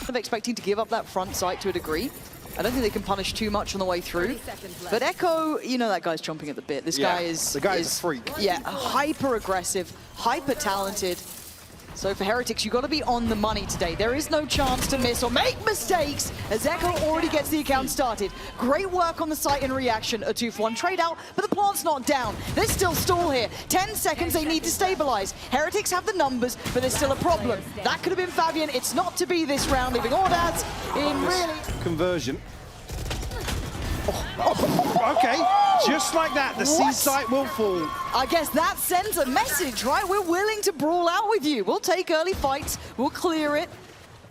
of expecting to give up that front sight to a degree. I don't think they can punish too much on the way through. But Echo, you know that guy's chomping at the bit. This guy is... The guy's a freak. Yeah, hyper-aggressive, hyper-talented. So for Heretics, you've got to be on the money today. There is no chance to miss or make mistakes as Echo already gets the account started. Great work on the site in reaction. A 2-for-1 trade out, but the plant's not down. There's still stall here. 10 seconds, they need to stabilize. Heretics have the numbers, but there's still a problem. That could have been Favian. It's not to be this round, leaving audaz in really... Conversion. Oh, okay, just like that, the C site will fall. I guess that sends a message, right? We're willing to brawl out with you. We'll take early fights, we'll clear it.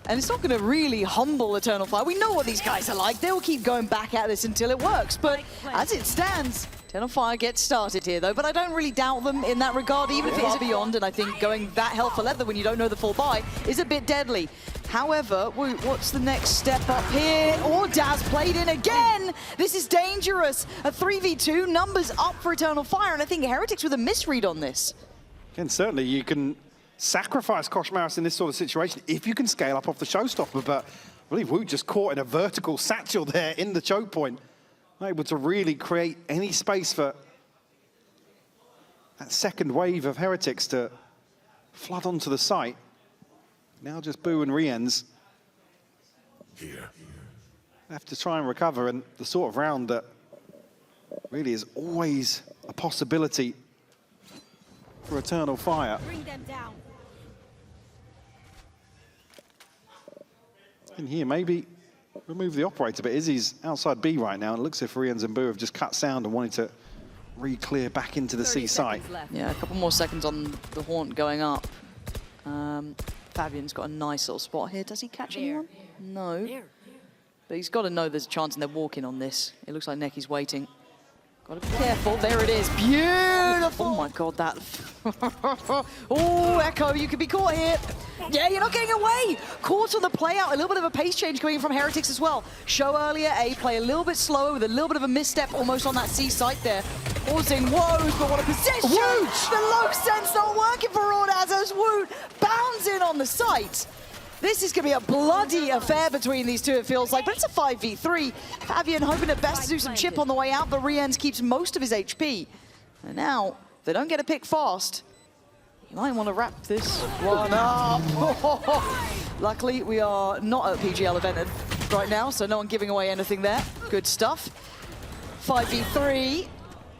And it's not going to really humble Eternal Fire. We know what these guys are like. They'll keep going back at this until it works. But as it stands, Eternal Fire gets started here, though. But I don't really doubt them in that regard, even if it is a Beyond. And I think going that hell for leather when you don't know the full buy is a bit deadly. However, what's the next step up here? audaz played in again. This is dangerous. A 3v2, numbers up for Eternal Fire. And I think Heretics with a misread on this. And certainly you can sacrifice koshmaras in this sort of situation if you can scale up off the showstopper. But I believe Wu just caught in a vertical satchel there in the choke point. Not able to really create any space for that second wave of Heretics to flood onto the site. Now just Boo and RieNs have to try and recover, and the sort of round that really is always a possibility for Eternal Fire. Bring them down. In here, maybe remove the operator, but Izzy's outside B right now, and it looks as if RieNs and Boo have just cut sound and wanted to re-clear back into the C site. Yeah, a couple more seconds on the haunt going up. Favian's got a nice little spot here. Does he catch anyone? No. But he's got to know there's a chance and they're walking on this. It looks like Necky's waiting. Got to be careful. There it is. Beautiful. Oh my God, that. Oh, Echo, you could be caught here. Yeah, you're not getting away. Caught on the play out. A little bit of a pace change coming in from Heretics as well. Show earlier, A, play a little bit slower with a little bit of a misstep almost on that C site there. Causing woes, but what a position. Woot! The low sense not working for audaz as Woot bounds in on the site. This is going to be a bloody affair between these two, it feels like, but it's a 5v3. Favian hoping at best to do some chip on the way out, but RieNs keeps most of his HP. And now, if they don't get a pick fast, you might want to wrap this one up. Luckily, we are not at PGL event right now, so no one giving away anything there. Good stuff. 5v3.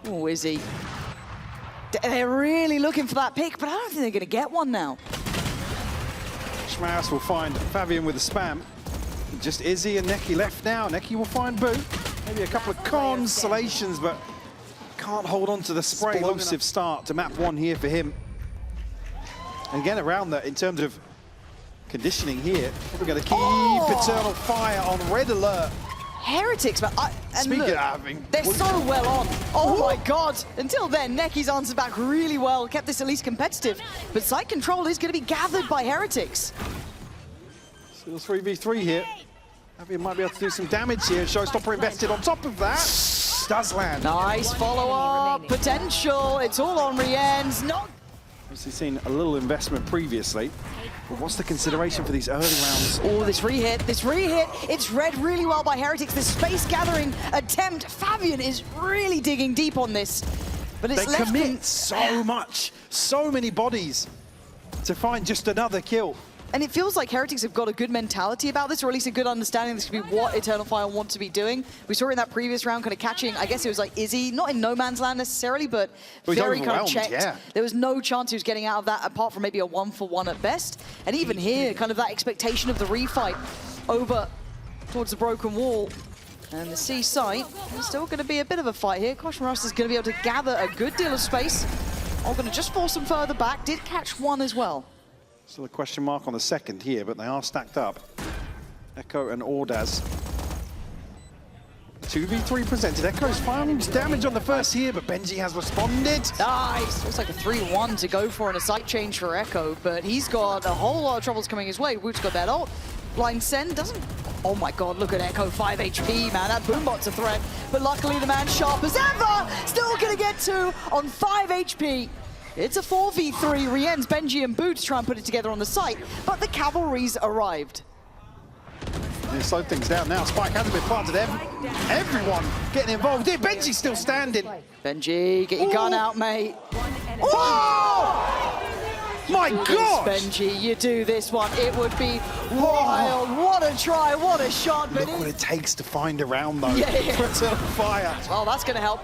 Oh, Izzy. They're really looking for that pick, but I don't think they're going to get one now. koshmaras will find Favian with a spam. Just Izzy and Nekky left now. Nekky will find Boo. Maybe a couple of consolations, but can't hold on to the spray. Explosive start to map one here for him. And again, around that, in terms of conditioning here, we're going to keep Eternal Fire on red alert. Heretics, but Speaking of having, they're so well on. Oh my God! Until then, Necky's answered back really well, kept this at least competitive. But site control is going to be gathered by Heretics. Still 3v3 here. Favian might be able to do some damage here. Showstopper invested on top of that. Does land. Nice follow-up potential. It's all on RieNs. Not. Obviously seen a little investment previously. But what's the consideration for these early rounds? Oh, this re-hit. It's read really well by Heretics. The space gathering attempt. Favian is really digging deep on this. But it's they commit so much, so many bodies to find just another kill. And it feels like Heretics have got a good mentality about this, or at least a good understanding this could be what Eternal Fire want to be doing. We saw in that previous round kind of catching, I guess it was like Izzy, not in no man's land necessarily, but very kind of checked. Yeah. There was no chance he was getting out of that apart from maybe a 1-for-1 at best. And even here, kind of that expectation of the refight over towards the broken wall. And the C site, there's still going to be a bit of a fight here. koshmaras is going to be able to gather a good deal of space. All going to just force them further back. Did catch one as well. Still a question mark on the second here, but they are stacked up. Echo and audaz. 2v3 presented. Echo's finding damage on the first here, but Benji has responded. Nice! Looks like a 3-1 to go for and a site change for Echo, but he's got a whole lot of troubles coming his way. Woot's got that ult. Blind Send doesn't... Oh my God, look at Echo, 5 HP, man. That Boombot's a threat, but luckily the man sharp as ever! Still gonna get 2 on 5 HP. It's a 4v3, RieNs, Benji and Boo to try and put it together on the site, but the cavalry's arrived. They slow things down now. Spike hasn't been planted. Everyone getting involved here. Benji's still standing. Benji, get your gun out, mate. Oh! My God! Benji, you do this one. It would be wild. What a try, what a shot. Look what it takes to find a round, though. Yeah. Puts it on fire. Well, that's going to help.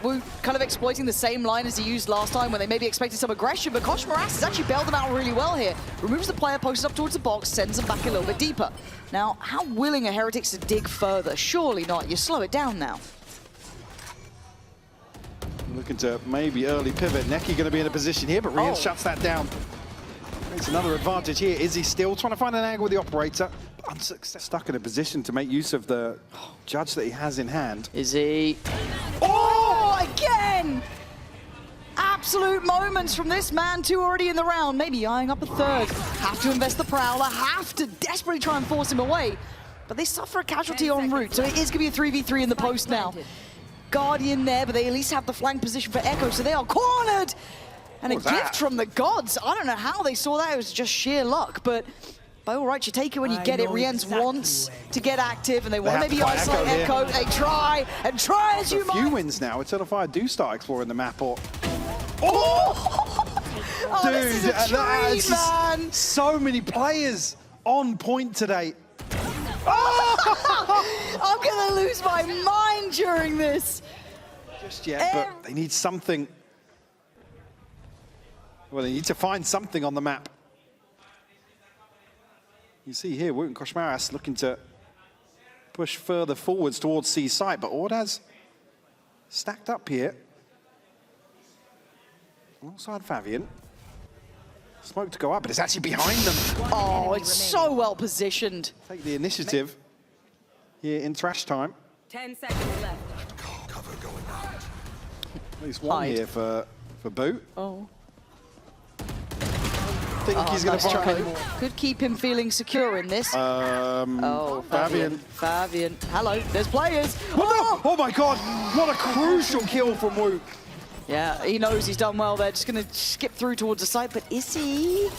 We're kind of exploiting the same line as he used last time when they maybe expected some aggression, but koshmaras has actually bailed them out really well here. Removes the player, posted up towards the box, sends them back a little bit deeper. Now, how willing are Heretics to dig further? Surely not. You slow it down now. Looking to maybe early pivot. Nekky going to be in a position here, but RieNs shuts that down. It's another advantage here. Izzy still trying to find an angle with the operator. Stuck in a position to make use of the judge that he has in hand. Izzy. Oh, again! Absolute moments from this man, 2 already in the round. Maybe eyeing up a 3rd. Have to invest the Prowler, have to desperately try and force him away. But they suffer a casualty en route, so it is going to be a 3v3 in the post now. Guardian there, but they at least have the flank position for Echo, so they are cornered! And a gift from the gods. I don't know how they saw that, it was just sheer luck, but by all rights, you take it when you get it. RieNs wants to get active, and they want to maybe isolate Echo. They try, and try as you might. A few wins now, Eternal Fire do start exploring the map, or... Oh, dude, this is a treat, man! So many players on point today. I'm gonna lose my mind during this. Just yet, but they need something. Well, they need to find something on the map. You see here, Woot and koshmaras looking to push further forwards towards C site, but audaz stacked up here. Alongside Favian. Smoke to go up, but it's actually behind them. Oh, it's so well positioned. Take the initiative here in trash time. 10 seconds left. Cover going out. At least one here for Boot. Oh. I think he's going to try. Could keep him feeling secure in this. Oh, Favian. Favian. Hello, there's players. Oh my God, what a crucial kill from Woot. Yeah, he knows he's done well there. Just going to skip through towards the site, but Izzy,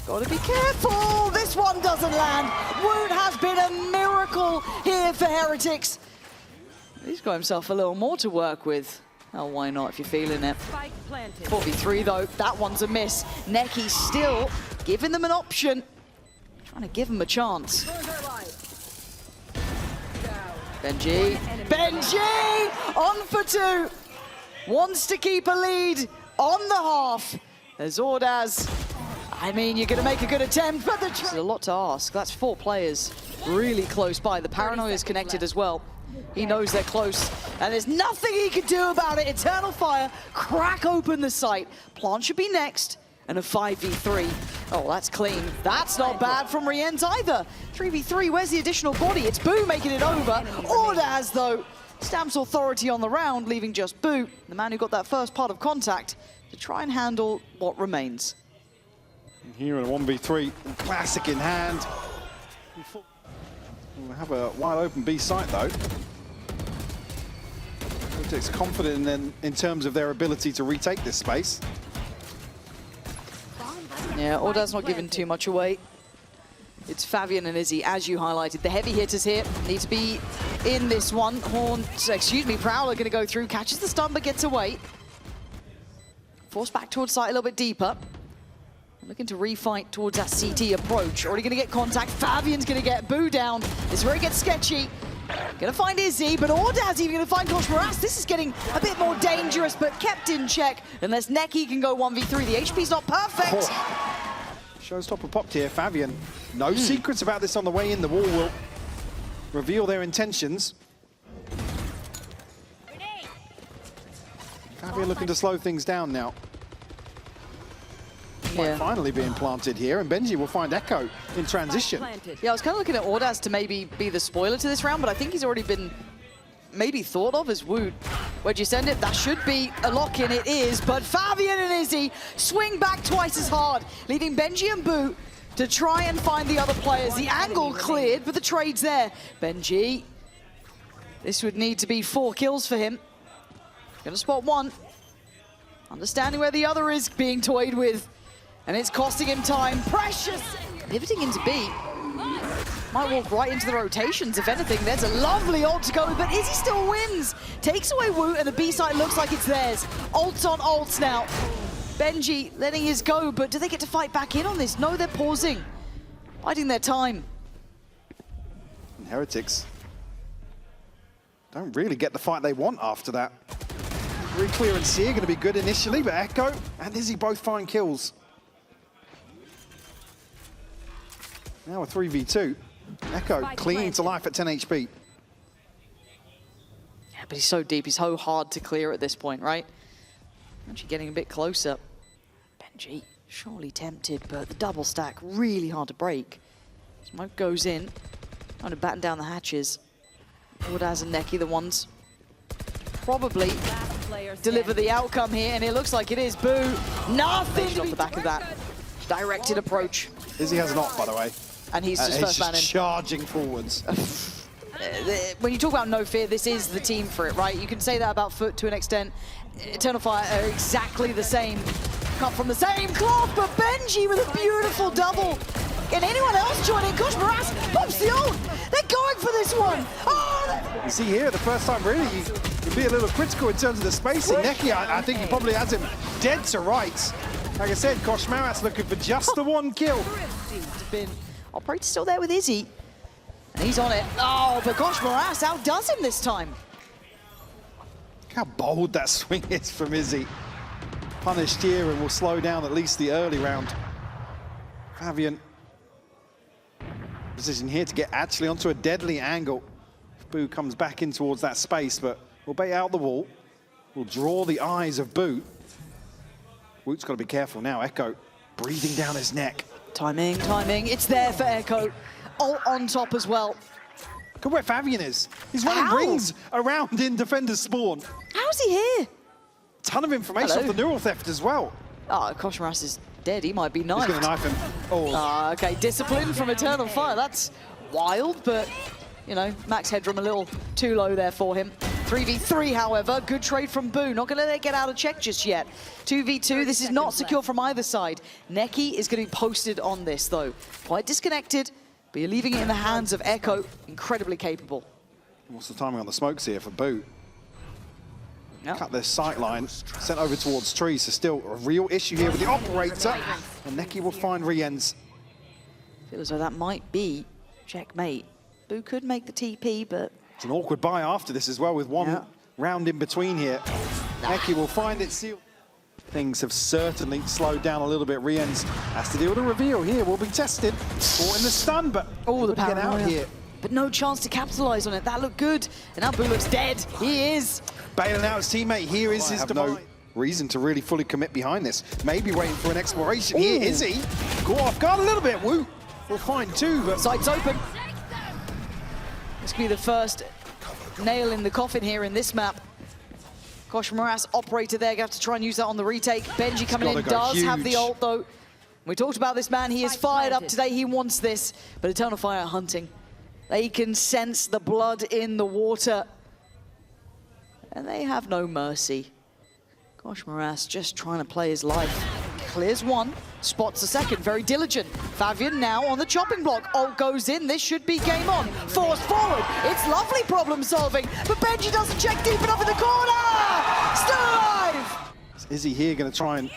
got to be careful. This one doesn't land. Woot has been a miracle here for Heretics. He's got himself a little more to work with. Oh, why not if you're feeling it? 4v3 though, that one's a miss. Nekky still giving them an option. Trying to give them a chance. Benji. Benji! On for 2. Wants to keep a lead on the half. There's audaz. I mean, you're going to make a good attempt, but there's a lot to ask. That's 4 players really close by. The paranoia is connected as well. He knows they're close, and there's nothing he can do about it. Eternal Fire, crack open the site. Plant should be next, and a 5v3. Oh, that's clean. That's not bad from RieNs either. 3v3, where's the additional body? It's Boo making it over. audaz, though, stamps authority on the round, leaving just Boo, the man who got that first part of contact, to try and handle what remains. Here in a 1v3, classic in hand. We'll have a wide open B site though. Heretics confident in terms of their ability to retake this space. Yeah, audaz not giving too much away. It's Favian and Izzy, as you highlighted. The heavy hitters here need to be in this one. Prowler gonna go through, catches the stun but gets away. Forced back towards site a little bit deeper. Looking to refight towards that CT approach. Already going to get contact. Favian's going to get Boo down. This is where it gets sketchy. Going to find Izzy, but audaz even going to find koshmaras. This is getting a bit more dangerous, but kept in check. Unless Nekky can go 1v3. The HP's not perfect. Oh. Showstopper popped here. Favian. No secrets about this on the way in. The wall will reveal their intentions. Favian looking to slow things down now. Yeah. Finally being planted here, and Benji will find Echo in transition. Yeah, I was kind of looking at audaz to maybe be the spoiler to this round, but I think he's already been maybe thought of as Woot. Where'd you send it? That should be a lock-in, it is, but Favian and Izzy swing back twice as hard, leaving Benji and Boo to try and find the other players. The angle cleared, but the trade's there. Benji, this would need to be 4 kills for him. Gonna spot one. Understanding where the other is being toyed with. And it's costing him time. Precious! Pivoting into B. Might walk right into the rotations, if anything. There's a lovely ult to go, but Izzy still wins. Takes away Woot, and the B side looks like it's theirs. Ults on ults now. Benji letting his go, but do they get to fight back in on this? No, they're pausing. Biding their time. And Heretics don't really get the fight they want after that. Re-clear and Seer going to be good initially, but Echo and Izzy both find kills. Now a 3v2. Echo clinging to life at 10 HP. Yeah, but he's so deep. He's so hard to clear at this point, right? Actually getting a bit closer. Benji, surely tempted, but the double stack really hard to break. Smoke goes in, trying to batten down the hatches. audaz and nekky, the ones probably deliver the outcome here, and it looks like it is. Boo, nothing off the back of that. Directed approach. Izzy has an op, by the way. And he's just first man in. Charging forwards. When you talk about no fear, this is the team for it, right? You can say that about Foot to an extent. Eternal Fire are exactly the same. Cut from the same cloth, but Benji with a beautiful double. Can anyone else join in? koshmaras pops the ult. They're going for this one. Oh, you see here, the first time really, you can be a little critical in terms of the spacing. Nekky, I think he probably has him dead to rights. Like I said, koshmaras looking for just the one kill. Operator's still there with Izzy. And he's on it. Oh, but koshmaras outdoes him this time. Look how bold that swing is from Izzy. Punished here and will slow down at least the early round. Favian. Position here to get actually onto a deadly angle. Boo comes back in towards that space, but will bait out the wall. Will draw the eyes of Boo. Woot's got to be careful now. Echo breathing down his neck. Timing, timing. It's there for Echo. Ult on top as well. Look at where Favian is. He's running rings around in defender's spawn. How's he here? Ton of information off the neural theft as well. Oh, koshmaras is dead. He might be knifed. He's going to knife him. Oh. Okay, discipline from Eternal Fire. That's wild, but, you know, max headroom a little too low there for him. 3v3, however, good trade from Boo. Not going to let it get out of check just yet. 2v2, this is not secure from either side. Nekky is going to be posted on this, though. Quite disconnected, but you're leaving it in the hands of Echo. Incredibly capable. What's the timing on the smokes here for Boo? Yep. Cut their sight line, sent over towards trees, so still a real issue here with the operator. And Nekky will find RieNs. Feels as though that might be checkmate. Boo could make the TP, but... It's an awkward buy after this as well, with one round in between here. Nekky will find it sealed. Things have certainly slowed down a little bit. RieNs has to deal with a reveal here. Will be tested. Caught in the stun, but the get out here. But no chance to capitalize on it. That looked good. And now Boo looks dead. He is. Bailing out his teammate. Here is his demise. No reason to really fully commit behind this. Maybe waiting for an exploration. Ooh. Here is he. Caught off guard a little bit. Woo. We'll find two, but... Sights open. This could be the first nail in the coffin here in this map. koshmaras operator there. Gonna have to try and use that on the retake. Benji coming in does have the ult, though. We talked about this man. He is fired up today. He wants this. But Eternal Fire hunting. They can sense the blood in the water. And they have no mercy. koshmaras just trying to play his life. Clears one, spots the second, very diligent. Favian now on the chopping block. Ult goes in, this should be game on. Forced forward, it's lovely problem solving, but Benji doesn't check deep enough in the corner! Still alive! Is Izzy here going to try and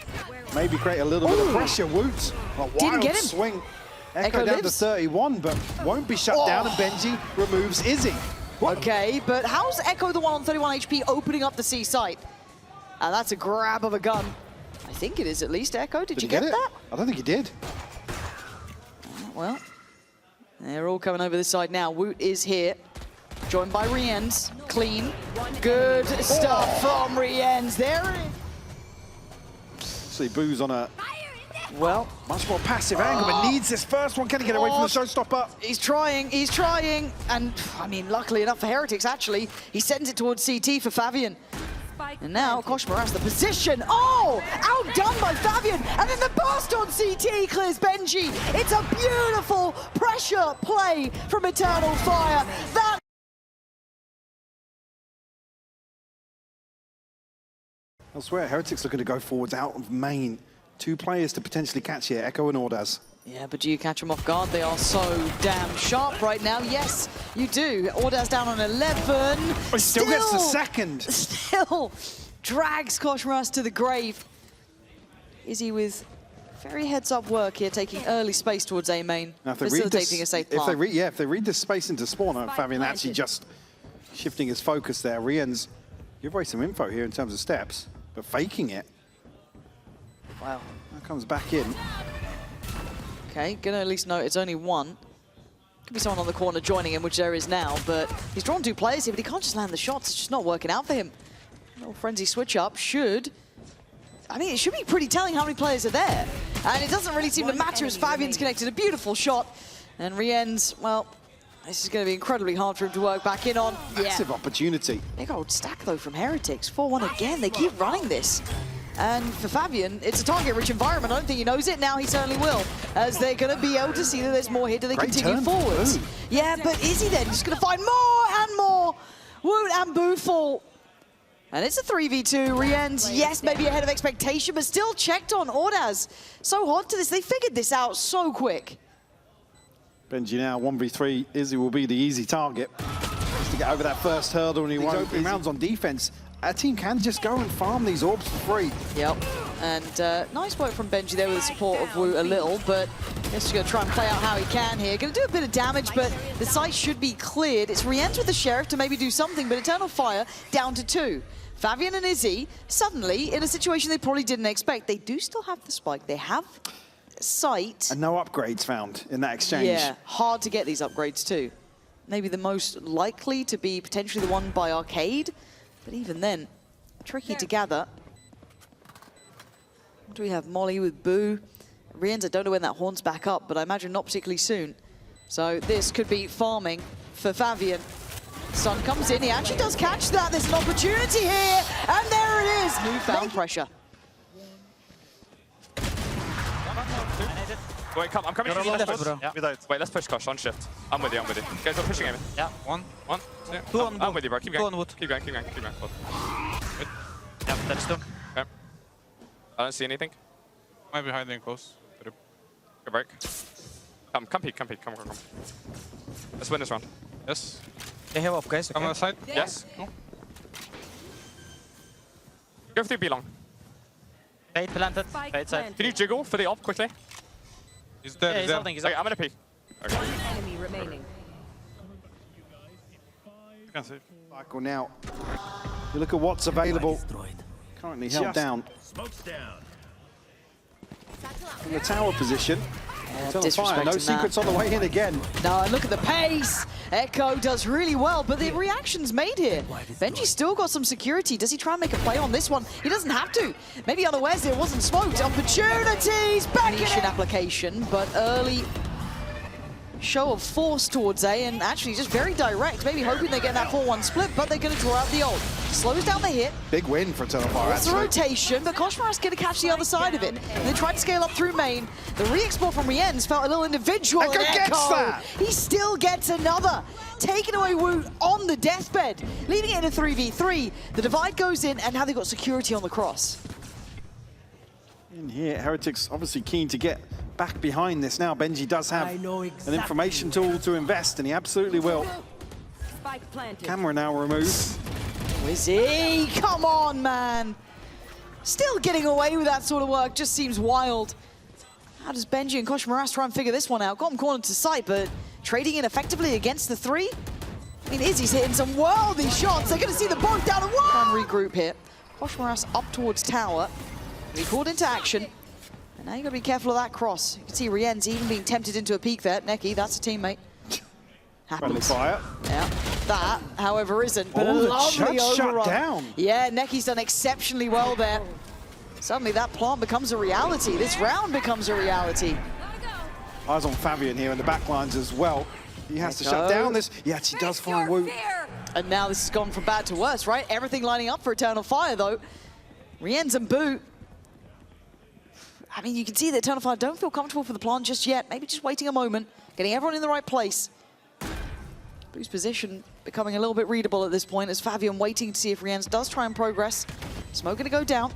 maybe create a little bit of pressure? Woot, a wild Didn't get him. Swing. Echo down lives. to 31, but won't be shut down, and Benji removes Izzy. Okay, but how's Echo the one on 31 HP opening up the C site? That's a grab of a gun. I think it is at least. Echo, did you get that? I don't think he did. Well, they're all coming over this side now. Woot is here, joined by RieNs. Clean, good stuff from RieNs. There it is. See, Boo's on a much more passive angle, but needs this first one. Can he get away from the showstopper? He's trying, and I mean, luckily enough for Heretics, actually, he sends it towards CT for Favian. And now koshmaras the position. Oh, outdone by Favian, and then the burst on CT clears Benji. It's a beautiful pressure play from Eternal Fire. Elsewhere, Heretics looking to go forwards out of main. Two players to potentially catch here, Echo and audaz. Yeah, but do you catch them off guard? They are so damn sharp right now. Yes, you do. Audaz down on 11. He still gets the second. Still drags koshmaras to the grave. Izzy with very heads-up work here, taking early space towards A main, Now, if they facilitating a safe plant. if they read this space into spawn, Favian actually just shifting his focus there. RieNs give away some info here in terms of steps, but faking it. Wow. That comes back in. Okay, gonna at least note it's only one. Could be someone on the corner joining him, which there is now, but he's drawn 2 players here, but he can't just land the shots. It's just not working out for him. A little frenzy switch up should... I mean, it should be pretty telling how many players are there. And it doesn't really seem to matter as Favian's connected a beautiful shot. And RieNs, well, this is going to be incredibly hard for him to work back in on. Massive opportunity. Big old stack, though, from Heretics. 4-1 again. They keep running this. And for Favian, it's a target-rich environment. I don't think he knows it. Now he certainly will, as they're going to be able to see that there's more here. Do they continue forwards? Yeah, but Izzy then just going to find more and more. Woot and Boo fall. And it's a 3v2. RieNs, yes, maybe ahead of expectation, but still checked on Audaz. So hot to this. They figured this out so quick. Benji now 1v3. Izzy will be the easy target. Just to get over that first hurdle, and he won't. Opening rounds on defense. Our team can just go and farm these orbs for free. Yep, and nice work from Benji there with the support of Woot a little, but he's going to try and play out how he can here. Going to do a bit of damage, but the site should be cleared. It's RieNs with the Sheriff to maybe do something, but Eternal Fire down to 2. Favian and Izzy, suddenly, in a situation they probably didn't expect. They do still have the spike. They have sight. And no upgrades found in that exchange. Yeah, hard to get these upgrades too. Maybe the most likely to be potentially the one by Arcade, but even then, tricky to gather. What do we have? Molly with Boo. RieNs, I don't know when that horn's back up, but I imagine not particularly soon. So this could be farming for Favian. Sun comes in, he actually does catch that. There's an opportunity here, and there it is. Newfound pressure. Wait, come, I'm coming to you. Wait, let's push Kosh on shift. I'm with you, I'm with you. Guys, we're pushing him. Yeah, one. 1, 2. I'm with you, bro. Keep going. Keep going, keep going, keep going. Good. Yeah, that's 2. Okay. I don't see anything. Might be hiding close. Good break. Come peek, come. Let's win this round. Yes. They have up, guys. Come on the side. Yes. Go through B long. Bait planted. Spike Bait side. planted. Can you jiggle for the op quickly? He's dead, Yeah, he's he's dead. holding, he's Okay, up. I'm gonna peek. Okay. Enemy remaining. You can see. Cycle now. You look at what's available. Currently held down. In the tower position. Eternal Fire, no disrespecting secrets on the way in again. No, and look at the pace. Echo does really well, but the reaction's made here. Benji's still got some security. Does he try and make a play on this one? He doesn't have to. Maybe unawares it wasn't smoked. Opportunities back in application, but early show of force towards A, and actually just very direct. Maybe hoping they get that 4-1 split, but they're going to draw out the ult. Slows down the hit. Big win for Eternal Fire, It's a actually. rotation, but koshmaras going to catch the other side of it. And they tried to scale up through main. The re-explore from RieNs felt a little individual. Echo gets that! He still gets another. Taking away Woot on the deathbed, leaving it in a 3v3. The divide goes in, and now they've got security on the cross. In here, Heretics obviously keen to get back behind this now. Benji does have an information tool to invest, and he absolutely will. Spike planted. Camera now removed. Izzy, come on, man. Still getting away with that sort of work just seems wild. How does Benji and koshmaras try and figure this one out? Got him cornered to sight, but trading in effectively against the 3? I mean, Izzy's hitting some worldy shots. They're going to see the both down and one. Try and regroup here. koshmaras up towards tower. He called into action. And now you've got to be careful of that cross. You can see RieNs even being tempted into a peek there. Nekky, that's a teammate. Friendly Happens. fire. Yeah, that, however, isn't. But Oh, a the lovely shot shut overrun. down. Yeah, Necky's done exceptionally well there. Suddenly that plant becomes a reality. This round becomes a reality. Eyes on Favian here in the back lines as well. He has to shut down this. Yes, he does find Woot. And now this has gone from bad to worse, right? Everything lining up for Eternal Fire, though. RieNs and Boo. I mean, you can see that Eternal Fire don't feel comfortable for the plant just yet. Maybe just waiting a moment, getting everyone in the right place. Boo's position becoming a little bit readable at this point as Favian waiting to see if RieNs does try and progress. Smoke going to go down.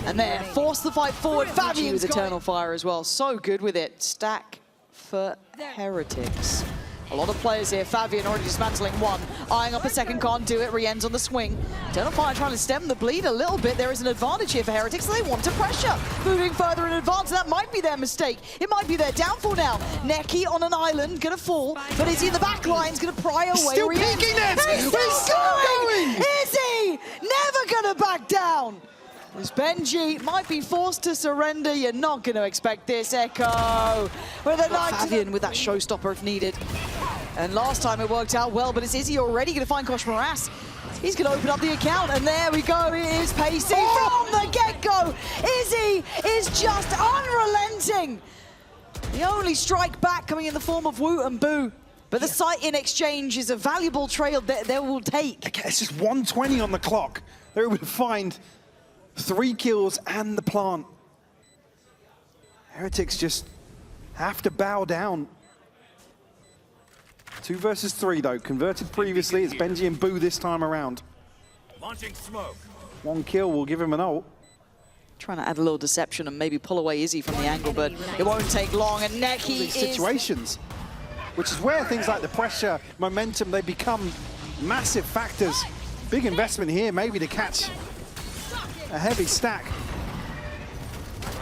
And there, force the fight forward. Favian with Eternal Fire as well. So good with it. Stack for Heretics. A lot of players here. Favian already dismantling one. Eyeing up a second, can't do it. RieNs on the swing. Eternal Fire trying to stem the bleed a little bit. There is an advantage here for Heretics, so they want to pressure. Moving further in advance, that might be their mistake. It might be their downfall now. Nekky on an island, gonna fall, but Izzy in the back line's gonna pry away. Still peeking it! He's still going! Izzy! Never gonna back down! This Benji might be forced to surrender. You're not going to expect this, Echo. With a Favian with that showstopper if needed. And last time it worked out well, but it's Izzy already going to find koshmaras. He's going to open up the account, and there we go. It is pacing from the get-go. Izzy is just unrelenting. The only strike back coming in the form of Woot and Boo. But the sight in exchange is a valuable trail that they will take. Okay, it's just 120 on the clock. They're able to find 3 kills and the plant. Heretics just have to bow down. 2 versus 3 though, converted previously. It's Benji and Boo this time around. Launching smoke. 1 kill will give him an ult. Trying to add a little deception and maybe pull away Izzy from the angle, but it won't take long. And Nekky is... situations, which is where things like the pressure, momentum, they become massive factors. Big investment here, maybe to catch a heavy stack.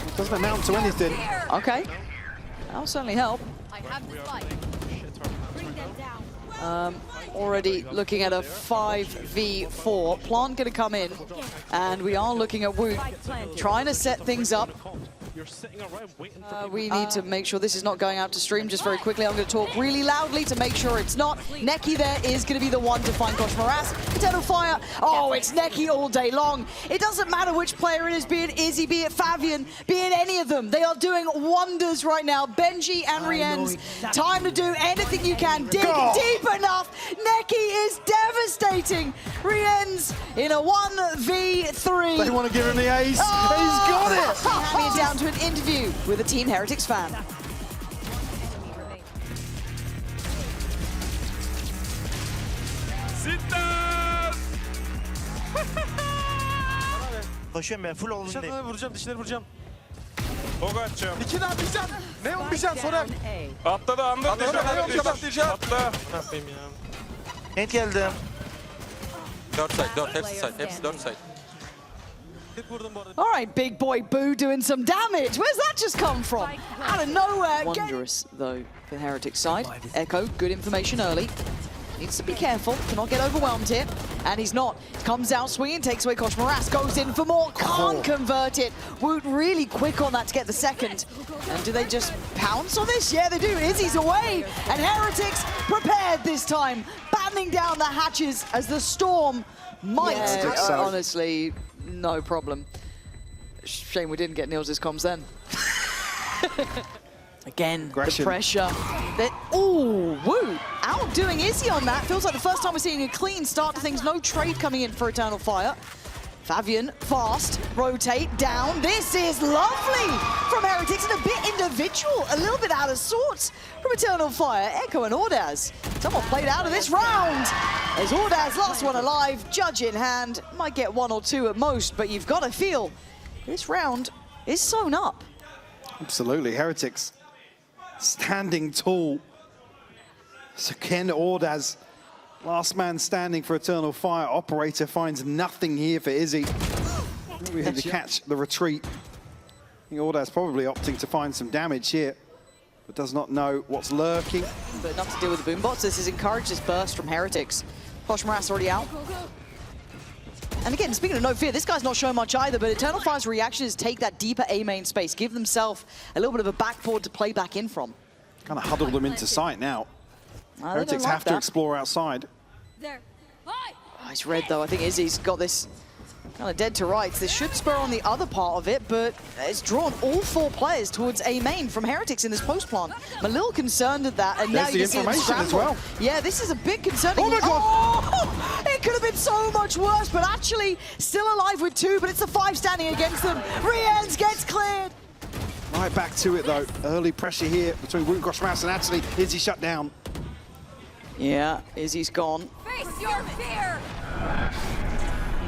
It doesn't amount to anything. Okay, that'll certainly help. I have the spike. Bring them down. Already looking at a 5v4. Plant gonna come in, and we are looking at Woot trying to set things up. We need to make sure this is not going out to stream just very quickly. I'm going to talk really loudly to make sure it's not. Nekky there is going to be the one to find koshmaras. Eternal Fire. Oh, it's Nekky all day long. It doesn't matter which player it is, be it Izzy, be it Favian, be it any of them. They are doing wonders right now. Benji and RieNs, time to do anything you can. Dig deep enough. Nekky is devastating. RieNs in a 1v3. They want to give him the ace. He's got it. Handing it down to an interview with a Team Heretics fan. Koşuyorum ben full oğlundayım. Vuracağım, dişleri vuracağım. Toga atacağım. 2 daha bir can. Ne bir can sonra. Atladı, andı. Atla. Net geldim. 4 side, 4, hepsi side, hepsi 4 side. All right, big boy Boo doing some damage. Where's that just come from? Out of nowhere. Wondrous, though, for the Heretics side. Echo, good information early. Needs to be careful, cannot get overwhelmed here. And he's not. Comes down swinging, takes away koshmaras, goes in for more, can't convert it. Woot really quick on that to get the second. And do they just pounce on this? Yeah, they do. Izzy's away. And Heretics prepared this time, battening down the hatches as the storm might. Honestly, no problem. Shame we didn't get Niels' comms then. Again, the pressure. Ooh, Woot outdoing Izzy on that. Feels like the first time we're seeing a clean start to things. No trade coming in for Eternal Fire. Favian, fast, rotate, down. This is lovely from Heretics and a bit individual, a little bit out of sorts from Eternal Fire. Echo and audaz. Somewhat played out of this round. As audaz, last one alive, judge in hand. Might get 1 or 2 at most, but you've got to feel this round is sewn up. Absolutely, Heretics standing tall. So Ken audaz, last man standing for Eternal Fire. Operator finds nothing here for Izzy. We had to catch the retreat. I think audaz probably opting to find some damage here, but does not know what's lurking. But enough to deal with the boombots. This has encouraged this burst from Heretics. koshmaras already out. And again, speaking of no fear, this guy's not showing much either, but Eternal Fire's reaction is take that deeper A main space, give themselves a little bit of a backboard to play back in from. Kind of huddle them into sight now. Heretics have to explore outside. There. Oh, he's red though. I think Izzy's got this kind of dead to rights. This should spur on the other part of it, but it's drawn all 4 players towards A main from Heretics in this post plant. I'm a little concerned at that, and now you can see him as well. Yeah, this is a bit concerning. Oh my God! Oh, it could have been so much worse, but actually still alive with 2, but it's the 5 standing against them. RieNs gets cleared. Right back to it though. Early pressure here between Woot and koshmaras, and actually Izzy shut down. Yeah, Izzy's gone. Face your fear.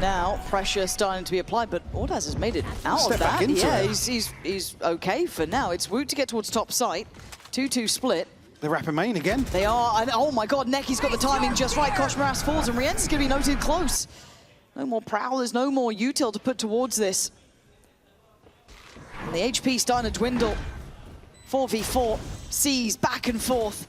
now. Pressure starting to be applied, but audaz has made it out Step of back that. into Yeah, it. he's okay for now. It's Woot to get towards top site. 2-2 split. They're wrapping main again. They are, and oh my god, Necky's got the timing just right. koshmaras falls, and RieNs is going to be noted close. No more Prowlers, no more util to put towards this. And the HP starting to dwindle. 4v4, C's back and forth.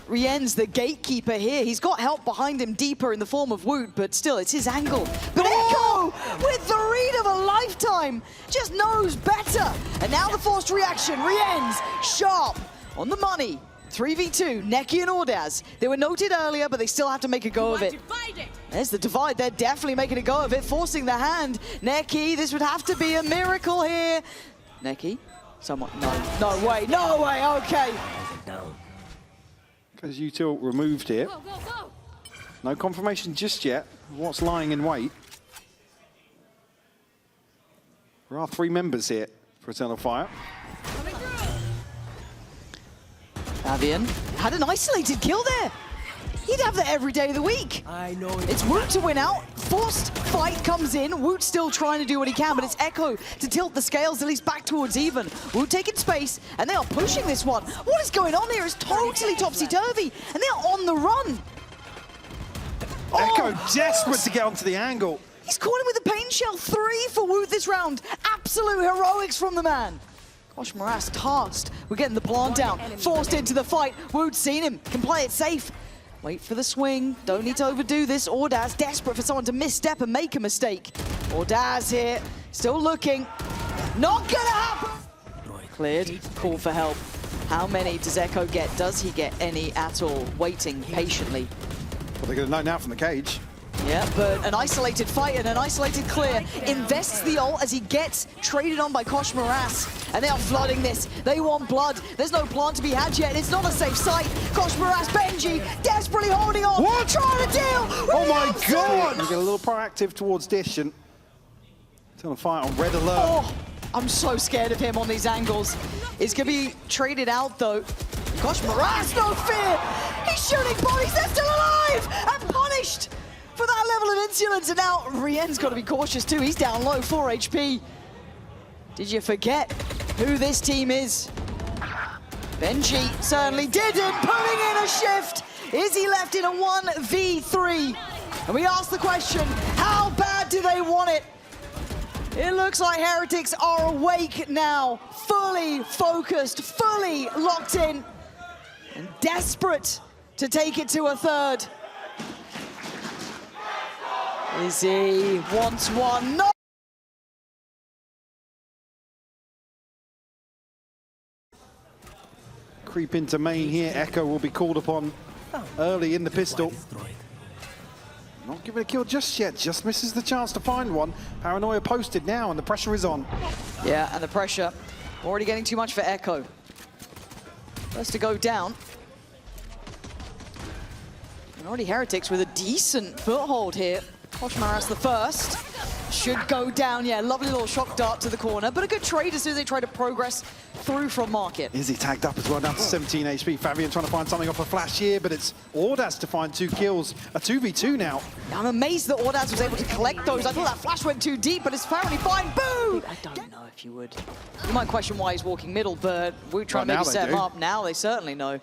RieNs, the gatekeeper here. He's got help behind him deeper in the form of Woot, but still, it's his angle. But Echo, with the read of a lifetime, just knows better. And now the forced reaction. RieNs, sharp, on the money. 3v2, nekky and audaz. They were noted earlier, but they still have to make a go of it. There's the divide. They're definitely making a go of it, forcing the hand. Nekky, this would have to be a miracle here. Nekky, someone, no way, okay. Because util removed here. No confirmation just yet of what's lying in wait. There are 3 members here for Eternal Fire. Favian had an isolated kill there. He'd have that every day of the week. I know It's Woot to win out. Forced fight comes in. Woot still trying to do what he can, but it's Echo to tilt the scales at least back towards even. Woot taking space, and they are pushing this one. What is going on here is totally topsy-turvy, and they are on the run. Echo desperate to get onto the angle. He's caught him with a pain shell. 3 for Woot this round. Absolute heroics from the man. koshmaras tasked. We're getting the plant down. Forced into the fight. Woot's seen him. Can play it safe. Wait for the swing. Don't need to overdo this. audaz desperate for someone to misstep and make a mistake. audaz here. Still looking. Not gonna happen. Cleared. Call for help. How many does Echo get? Does he get any at all? Waiting patiently. Well, they're going to know now from the cage. Yeah, but an isolated fight and an isolated clear. Invests the ult as he gets traded on by koshmaras. And they are flooding this. They want blood. There's no plant to be had yet. It's not a safe site. koshmaras, Benji, desperately holding on. What? Trying to deal. Oh my god! You get a little proactive towards Dish and Eternal Fire on red alert. Oh, I'm so scared of him on these angles. He's going to be traded out though. koshmaras, no fear. He's shooting bodies. They're still alive and punished for that level of insolence. And now RieNs got to be cautious too. He's down low, 4 HP. Did you forget who this team is? Benji certainly didn't, putting in a shift. Izzy left in a 1v3. And we ask the question, how bad do they want it? It looks like Heretics are awake now, fully focused, fully locked in, and desperate to take it to a third. Izzy wants one. No! Creep into main here. Echo will be called upon early in the pistol. Not giving a kill just yet. Just misses the chance to find one. Paranoia posted now, and the pressure is on. Yeah, and the pressure already getting too much for Echo. First to go down. And already Heretics with a decent foothold here. koshmaras the first. Should go down, yeah, lovely little shock dart to the corner, but a good trade as soon as they try to progress through from market. Izzy tagged up as well, down to 17 HP. Favian trying to find something off a flash here, but it's audaz to find 2 kills. A 2v2 now. I'm amazed that audaz was able to collect those. I thought that flash went too deep, but it's apparently fine. Boo! I don't know if you would. You might question why he's walking middle, but we're trying to maybe set him up. Now they certainly know.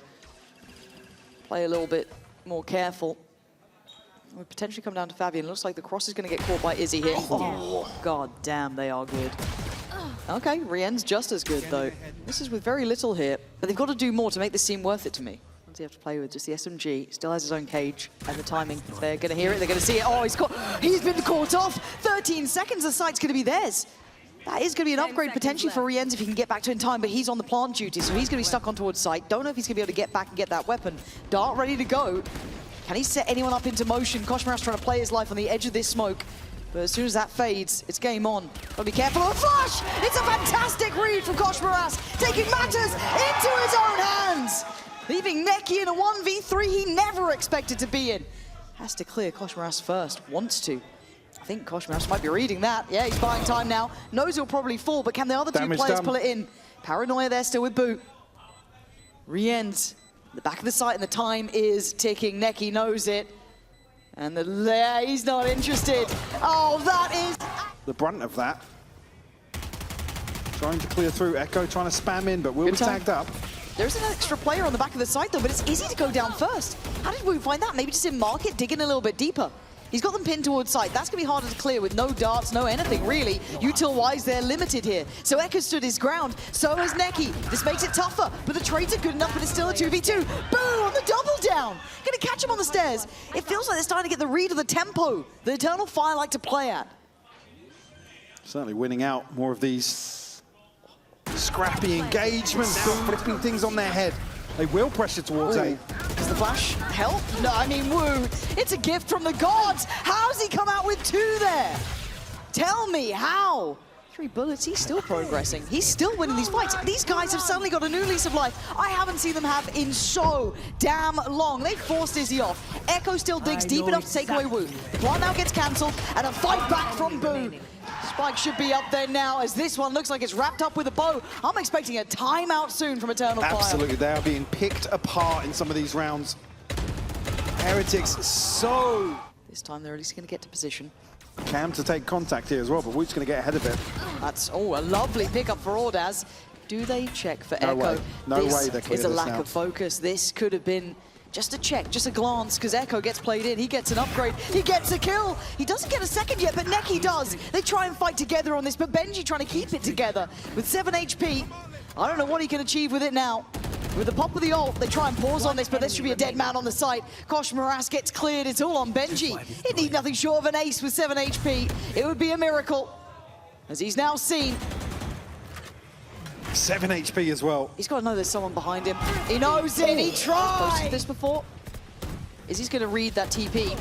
Play a little bit more careful. Would potentially come down to Favian. Looks like the cross is going to get caught by Izzy here. Oh, god damn, they are good. Okay, RieNs just as good, though. This is with very little here, but they've got to do more to make this seem worth it to me. What does he have to play with? Just the SMG. Still has his own cage, and the timing. They're going to hear it, they're going to see it. Oh, he's been caught off. 13 seconds, the site's going to be theirs. That is going to be an upgrade potentially for RieNs if he can get back to in time, but he's on the plant duty, so he's going to be stuck on towards site. Don't know if he's going to be able to get back and get that weapon. Dart ready to go. Can he set anyone up into motion? koshmaras trying to play his life on the edge of this smoke. But as soon as that fades, it's game on. Gotta be careful of the flash! It's a fantastic read from koshmaras, taking matters into his own hands! Leaving nekky in a 1v3 he never expected to be in. Has to clear koshmaras first, wants to. I think koshmaras might be reading that. Yeah, he's buying time now. Knows he'll probably fall, but can the other two players pull it in? Paranoia there still with Boot. RieNs. The back of the site and the time is ticking. Nekky knows it. And yeah, he's not interested. Oh, that is... The brunt of that. Trying to clear through. Echo trying to spam in, but will be tagged up. There's an extra player on the back of the site, though, but it's easy to go down first. How did we find that? Maybe just in market, digging a little bit deeper. He's got them pinned towards site. That's going to be harder to clear with no darts, no anything, really. Util-wise, they're limited here. So Echo stood his ground. So has nekky. This makes it tougher, but the trades are good enough, but it's still a 2v2. Boo on the double down. Going to catch him on the stairs. It feels like they're starting to get the read of the tempo the Eternal Fire like to play at. Certainly winning out more of these scrappy engagements, flipping things on their head. They will pressure towards A. Does the flash help? No, I mean, woo. It's a gift from the gods. How's he come out with 2 there? Tell me how. 3 bullets, he's still progressing. He's still winning these fights. These guys have suddenly got a new lease of life I haven't seen them have in so damn long. They forced Izzy off. Echo still digs deep enough to take away Woo. The plan now gets cancelled, and a fight back from Boo. Spike should be up there now, as this one looks like it's wrapped up with a bow. I'm expecting a timeout soon from Eternal Fire. Absolutely, they are being picked apart in some of these rounds. Heretics so... This time they're at least going to get to position. Cam to take contact here as well, but Woot's going to get ahead of it. That's, a lovely pickup for audaz. Do they check for No Echo? way. No way they clear is a this lack now. of focus. This could have been just a check, just a glance, because Echo gets played in. He gets an upgrade. He gets a kill. He doesn't get a second yet, but nekky does. They try and fight together on this, but benjy trying to keep it together. With 7 HP, I don't know what he can achieve with it now. With the pop of the ult, they try and pause on this, but there should be a dead man on the site. Koshmaras gets cleared. It's all on benjy. He'd need nothing short of an ace with 7 HP. It would be a miracle, as he's now seen. 7 HP as well. He's got to know there's someone behind him. He knows it. He tried. Posted this before. Izzy's going to read that TP.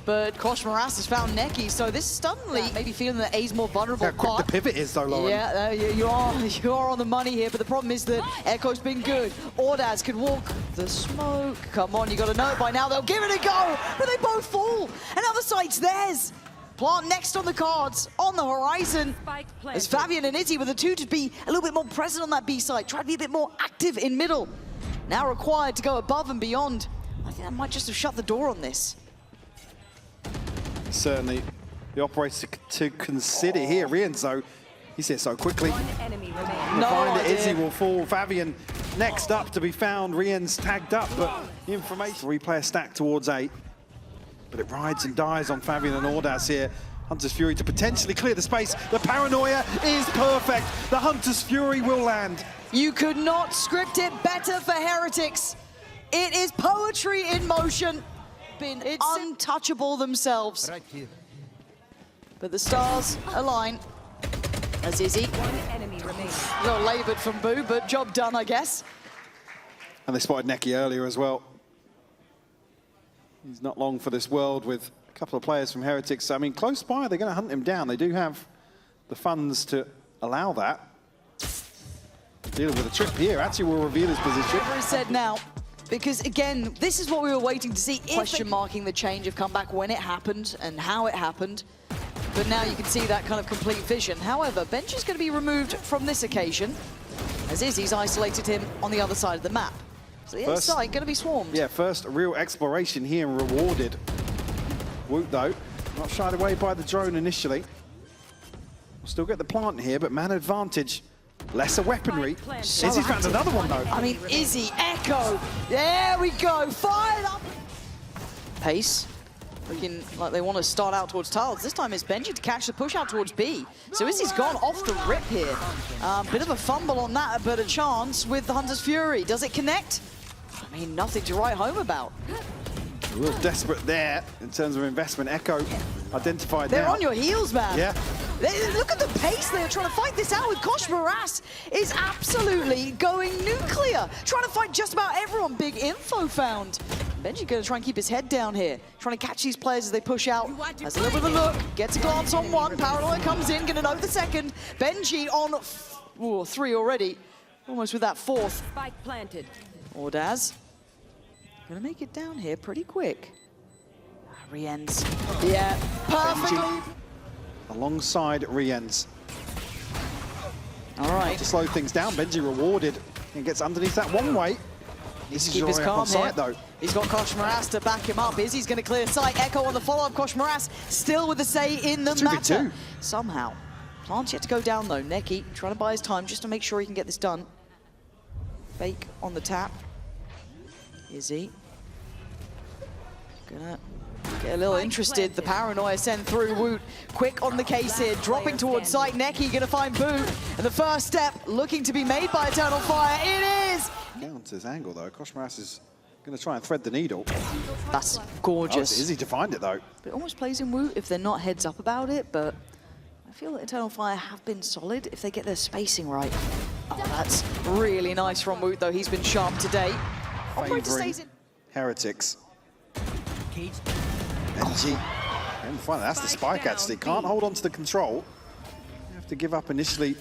But koshmaras has found nekky, so this suddenly maybe feeling that A's more vulnerable. How quick the pivot is, though, Lauren. Yeah, you are on the money here, but the problem is that Echo's been good. audaz could walk the smoke. Come on, you got to know it by now. They'll give it a go, but they both fall. Another site's theirs. Plant next on the cards, on the horizon. As Favian and Izzy were the 2 to be a little bit more present on that B side, try to be a bit more active in middle. Now required to go above and beyond. I think that might just have shut the door on this. Certainly the operator to consider here. RieNs, though, he's here so quickly. No Find that idea. Izzy will fall. Favian next up to be found. RieNs tagged up, but the information. Replay a stack towards A. But it rides and dies on Favian and audaz here. Hunter's Fury to potentially clear the space. The paranoia is perfect. The Hunter's Fury will land. You could not script it better for Heretics. It is poetry in motion. It's untouchable themselves. Right here. But the stars align. As Izzy. A little laboured from Boo, but job done, I guess. And they spotted nekky earlier as well. He's not long for this world with a couple of players from Heretics. I mean, close by, they're going to hunt him down. They do have the funds to allow that. Dealing with a trip here. Actually will reveal his position. Whatever is said now. Because again, this is what we were waiting to see. Question marking the change of comeback when it happened and how it happened. But now you can see that kind of complete vision. However, benjy's going to be removed from this occasion, as Izzy's isolated him on the other side of the map. So the A side going to be swarmed. Yeah, first real exploration here and rewarded. Woot, though, not shied away by the drone initially. We'll still get the plant here, but man advantage. Lesser weaponry. So Izzy's found active. another one, though. I mean, Izzy, Echo. There we go. Fired up. Pace. Looking like they want to start out towards tiles. This time it's benjy to catch the push out towards B. So Izzy's gone off the rip here. Bit of a fumble on that, but a chance with the Hunter's Fury. Does it connect? I mean, nothing to write home about. A little desperate there in terms of investment. Echo identified They're now. on your heels, man. Yeah. Look at the pace they are trying to fight this out with. koshmaras is absolutely going nuclear. Trying to fight just about everyone. Big info found. benjy going to try and keep his head down here. Trying to catch these players as they push out. Has a little bit of a look. Gets a glance on one. Paranoia comes in. Going to know the second. benjy on 3 already. Almost with that 4th. Spike planted. audaz. Going to make it down here pretty quick. RieNs. Yeah, perfectly. Alongside RieNs. All right. To slow things down, benjy rewarded and gets underneath that one way. Needs to Izzy's keep his already up calm on site, here. though. He's got koshmaras to back him up. Izzy's going to clear sight. Echo on the follow-up. koshmaras still with the say in the 2v2. matter. Somehow. Plant's yet to go down, though. Nekky trying to buy his time just to make sure he can get this done. Fake on the tap. Izzy. Gonna get a little interested. The paranoia sent through. Woot quick on the case here, dropping towards sight. Nekky gonna find Boo, and the first step looking to be made by Eternal Fire. It is! Down to his angle, though. koshmaras is going to try and thread the needle. That's Oh, it's gorgeous. Izzy to find it, though. But it almost plays in Woot if they're not heads up about it, but I feel that Eternal Fire have been solid if they get their spacing right. Oh, that's really nice from Woot, though. He's been sharp today. Operator Favouring stays in. Heretics. Benji. And finally, that's the spike, actually. Can't hold on to the control. You have to give up initially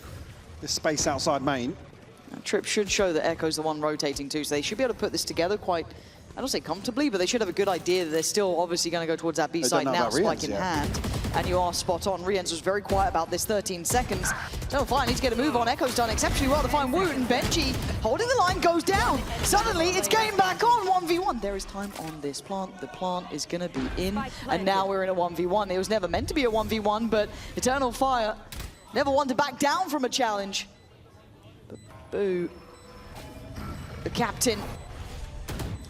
this space outside main. Now, Trip should show that Echo's the one rotating too, so they should be able to put this together quite, I don't say comfortably, but they should have a good idea that they're still obviously going to go towards that B side know now, about spike RieNs in yet. hand. And you are spot on. RieNs was very quiet about this 13 seconds. So fine, needs to get a move on. Echo's done exceptionally well to find Woot, and Benji holding the line goes down. Suddenly, it's game back on 1v1. There is time on this plant. The plant is going to be in, and now we're in a 1v1. It was never meant to be a 1v1, but Eternal Fire never one to back down from a challenge. But Boo, the captain,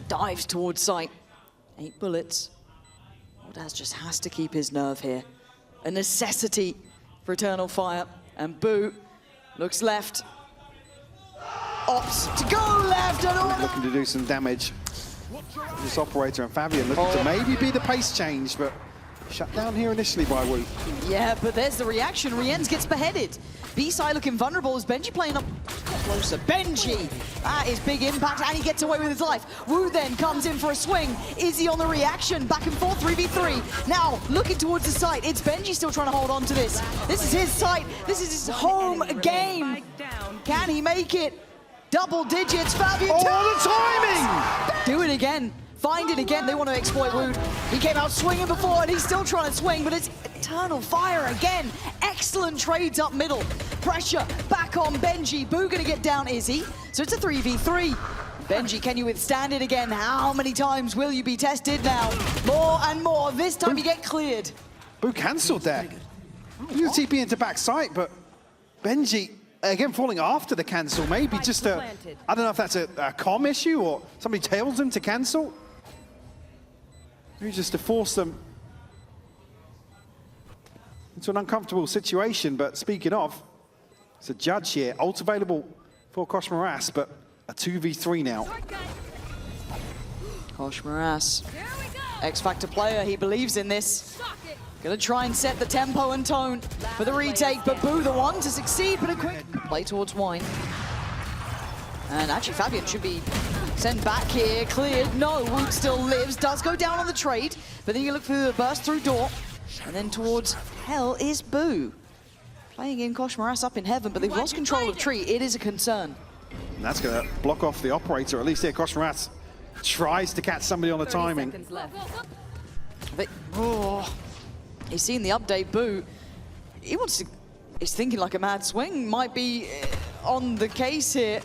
dives towards sight. 8 bullets. audaz just has to keep his nerve here. A necessity for Eternal Fire. And Boo looks left. Opts to go left and audaz. Looking to do some damage. This operator and Favian looking to maybe be the pace change, but shut down here initially by Woot. Yeah, but there's the reaction. RieNs gets beheaded. B-side looking vulnerable as Benji playing up closer. Benji! That is big impact, and he gets away with his life. Wu then comes in for a swing. Izzy on the reaction, back and forth, 3v3. Now, looking towards the site. It's Benji still trying to hold on to this. This is his site. This is his home game. Can he make it? Double digits, Favian. Oh, the timing! Do it again. Find it again. They want to exploit Woot. He came out swinging before, and he's still trying to swing, but it's Eternal Fire again. Excellent trades up middle. Pressure back on Benji. Boo gonna get down Izzy. So it's a 3v3. Benji, can you withstand it again? How many times will you be tested now? More and more. This time you get cleared. Boo cancelled there. You TP into back sight, but Benji, again, falling after the cancel. Maybe just a, I don't know if that's a comm issue or somebody tails him to cancel. Maybe just to force them into an uncomfortable situation. But speaking of, it's a judge here. Ult available for koshmaras, but a 2v3 now. koshmaras, X-Factor player, he believes in this. Gonna try and set the tempo and tone for the retake, but Boo the one to succeed, but a quick play towards Wine. And actually Favian should be sent back here, cleared. No, Woot still lives, does go down on the trade, but then you look for the burst through door, and then towards hell is Boo. Playing in koshmaras up in heaven, but they've lost control of tree. It is a concern. And that's gonna block off the operator, at least here koshmaras tries to catch somebody on the timing. He's seen the update, Boo. He wants to, he's thinking like a mad swing, might be on the case here.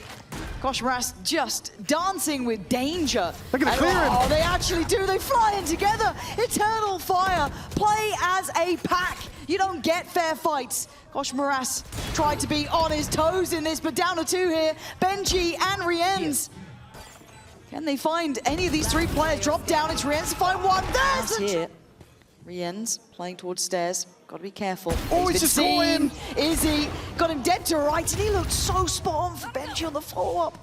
koshmaras just dancing with danger. Look at the clearing. Oh, they actually do, they fly in together. Eternal Fire, play as a pack. You don't get fair fights. koshmaras tried to be on his toes in this, but down to 2 here. Benji and RieNs. Can they find any of these 3 players? Drop down, it's RieNs to find one. There's the RieNs playing towards stairs. Got to be careful. Oh, he's just caught him. Izzy got him dead to right, and he looked so spot on for Benji on the follow-up.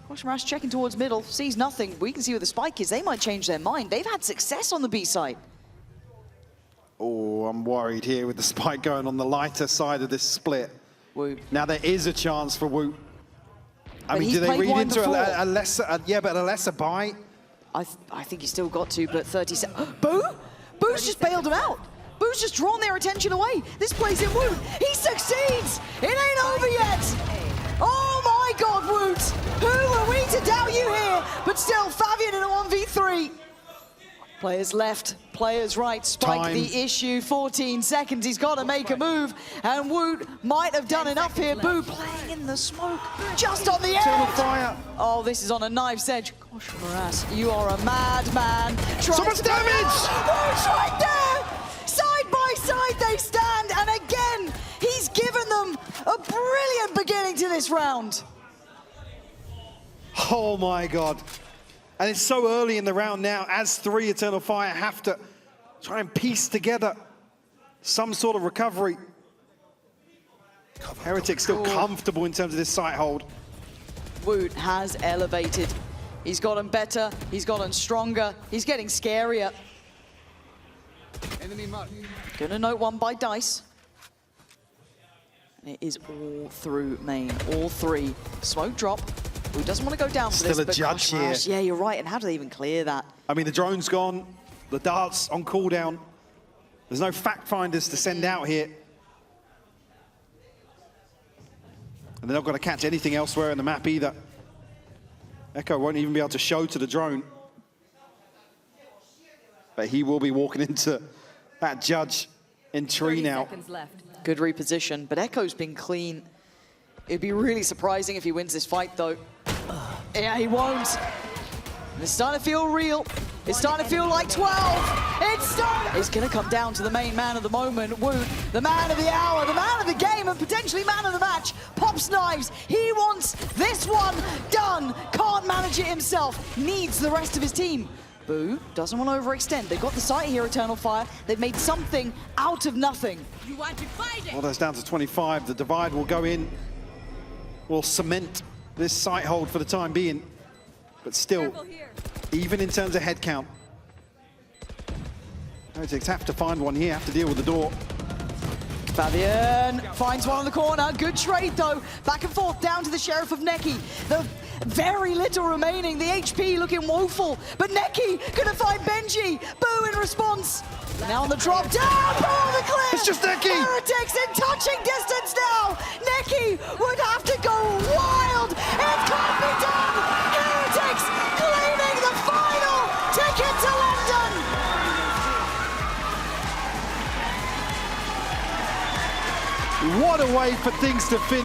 koshmaras checking towards middle, sees nothing. We can see where the spike is. They might change their mind. They've had success on the B side. Oh, I'm worried here with the spike going on the lighter side of this split. Woot. Now there is a chance for Woot. I mean, he's do they played read wine into before. a lesser, yeah, but a lesser buy? I think he's still got to, but 30 seconds. Boo? Boo's just bailed him out. Boo's just drawn their attention away. This plays in Woot. He succeeds. It ain't over yet. Oh my God, Woot. Who are we to doubt you here? But still, Favian in a 1v3. Players left. Players right, Spike Time. the issue, 14 seconds, he's got to make a move, and Woot might have done enough here. Boo playing in the smoke, just on the Eternal edge. fire. Oh, this is on a knife's edge. Koshmaras, you are a madman. So much damage! Woot's right there! Side by side they stand, and again, he's given them a brilliant beginning to this round. Oh my God. And it's so early in the round now, as 3 Eternal Fire have to try and piece together some sort of recovery. Heretics still comfortable in terms of this site hold. Woot has elevated. He's gotten better, he's gotten stronger, he's getting scarier. Gonna note one by Dice. And it is all through main, all 3. Smoke drop. Who doesn't want to go down for Still this, a but judge Koshmaras, here. yeah, you're right, and how do they even clear that? I mean, the drone's gone, the dart's on cooldown. There's no fact finders to send out here. And they're not going to catch anything elsewhere in the map either. Echo won't even be able to show to the drone. But he will be walking into that judge in tree now. Good reposition, but Echo's been clean. It'd be really surprising if he wins this fight, though. Yeah, he won't. It's starting to feel real. It's starting to feel like 12. It's gonna come down to the main man of the moment, Woot, the man of the hour, the man of the game, and potentially man of the match. Pops knives. He wants this one done. Can't manage it himself. Needs the rest of his team. Boo doesn't want to overextend. They've got the site here, Eternal Fire. They've made something out of nothing. You want to fight it? Well, that's down to 25. The divide will go in. Will cement this site hold for the time being. But still, even in terms of head count, Heretics have to find one here, have to deal with the door. Favian finds one on the corner. Good trade, though. Back and forth down to the Sheriff of Nekky. The very little remaining. The HP looking woeful. But Nekky gonna find Benji. Boo in response. Now on the drop down. Boo on the cliff. It's just Nekky. Heretics in touching distance now. Nekky would have to go wild. It can't be done. Heretics cleaning the final ticket to London. What a way for things to finish.